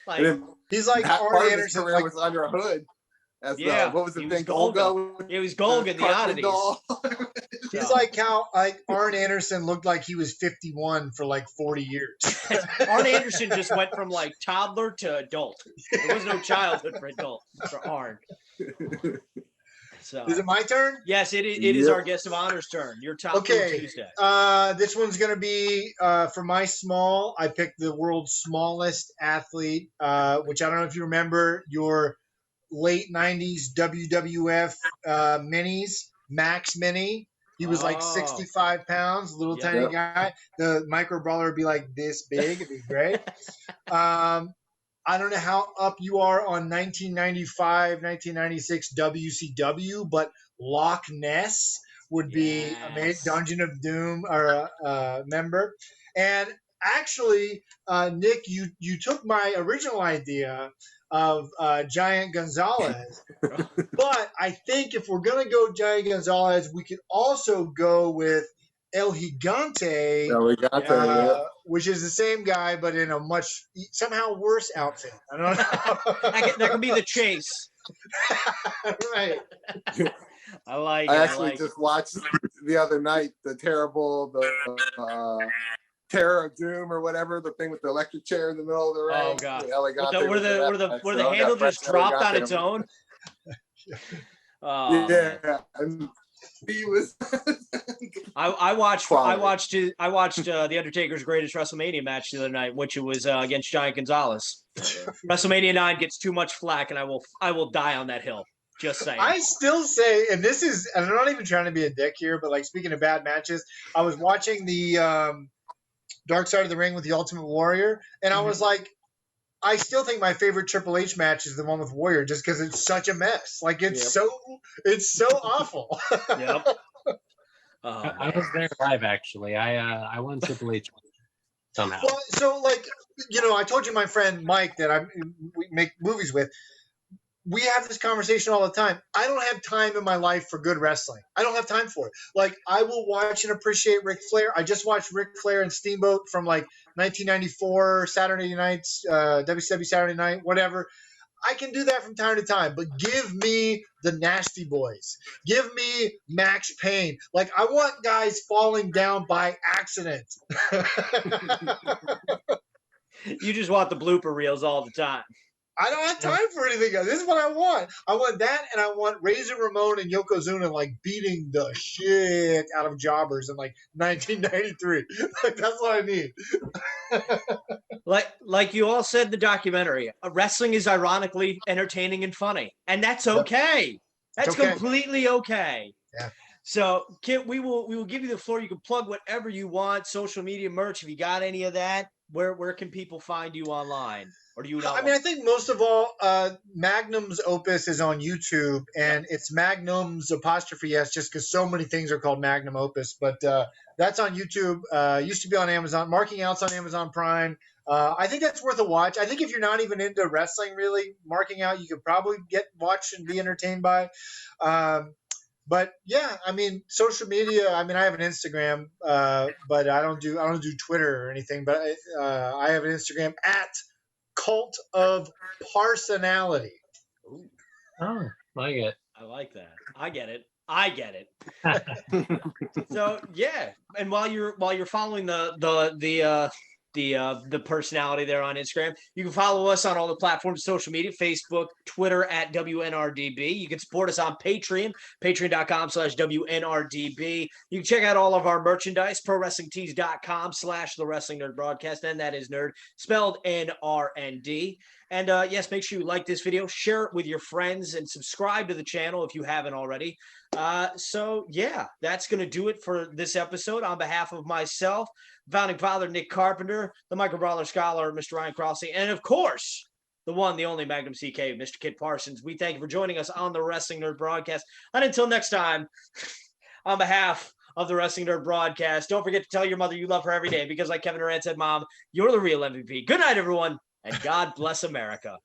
Like, he's like Arn Anderson. Like, was under a hood. What was the thing? Golga. It was Golga, the oddities. He's like how Arn Anderson looked like he was 51 for like 40 years. Arn Anderson just went from like toddler to adult. There was no childhood for Arn. So Is it my turn? yes, it is Yep. our guest of honor's turn. Your top Okay. Tuesday. This one's gonna be for my small. I picked the world's smallest athlete, which I don't know if you remember your late '90s WWF minis, Max Mini. He was like Oh. 65 pounds, little Yep. tiny guy. The micro brawler would be like this big. It'd be great. I don't know how up you are on 1995, 1996 WCW, but Loch Ness would be amazing. Yes. Dungeon of Doom or member. And actually, Nick, you took my original idea of Giant Gonzalez. But I think if we're going to go Giant Gonzalez, we could also go with El Gigante, Yeah, we got that. which is the same guy, but in a much somehow worse outfit. I don't know. That can be the chase. Right. I like I it. actually just watched the other night the Terror of Doom or whatever, the thing with the electric chair in the middle of the ring. Oh god. Elegante Where the handle just dropped on its own. Oh, yeah, man. and he was. I watched Quality. the Undertaker's greatest WrestleMania match the other night, which it was against Giant Gonzalez. WrestleMania 9 gets too much flack, and I will die on that hill. Just saying. I still say, and this is, and I'm not even trying to be a dick here, but like speaking of bad matches, I was watching the Dark Side of the Ring with the Ultimate Warrior, and I was like, I still think my favorite Triple H match is the one with Warrior, just because it's such a mess. Like it's so awful. Yep. I was there live actually. I won Triple H somehow. Well, so like I told you my friend Mike that we make movies with. We have this conversation all the time. I don't have time in my life for good wrestling. I don't have time for it. Like, I will watch and appreciate Ric Flair. I just watched Ric Flair and Steamboat from like 1994 Saturday nights, WCW Saturday night, whatever. I can do that from time to time, but give me the Nasty Boys. Give me Max Payne. Like, I want guys falling down by accident. You just want the blooper reels all the time. I don't have time for anything else. This is what I want. I want that, and I want Razor Ramon and Yokozuna like beating the shit out of jobbers in like 1993. Like that's what I need. Like you all said in the documentary, wrestling is ironically entertaining and funny, and that's okay. That's okay. completely okay. Yeah. So, Kit, we will give you the floor. You can plug whatever you want, social media merch. If you got any of that, where can people find you online? Or do you not? I mean, I think most of all, Magnums Opus is on YouTube, and it's Magnums ', just because so many things are called Magnum Opus. But that's on YouTube. Used to be on Amazon. Marking Out's on Amazon Prime. I think that's worth a watch. I think if you're not even into wrestling, really, Marking Out, you could probably watch and be entertained by. But yeah, I mean, social media. I mean, I have an Instagram, but I don't do Twitter or anything. But I have an Instagram at Cult of Personality. Oh, like it. I like that. I get it. So yeah, and while you're following the personality there on Instagram, you can follow us on all the platforms, social media, Facebook, Twitter at WNRDB. You can support us on Patreon, patreon.com/WNRDB. You can check out all of our merchandise, prowrestlingtees.com/The Wrestling Nerd Broadcast, and that is nerd spelled NRND. And yes, make sure you like this video, share it with your friends, and subscribe to the channel if you haven't already. So yeah, that's going to do it for this episode. On behalf of myself, founding father Nick Carpenter, the Micro Brawler Scholar, Mr. Ryan Crossley, and of course, the one, the only Magnum CK, Mr. Kit Parsons, we thank you for joining us on the Wrestling Nerd Broadcast. And until next time, on behalf of the Wrestling Nerd Broadcast, don't forget to tell your mother you love her every day, because like Kevin Durant said, Mom, you're the real MVP. Good night, everyone, and God bless America.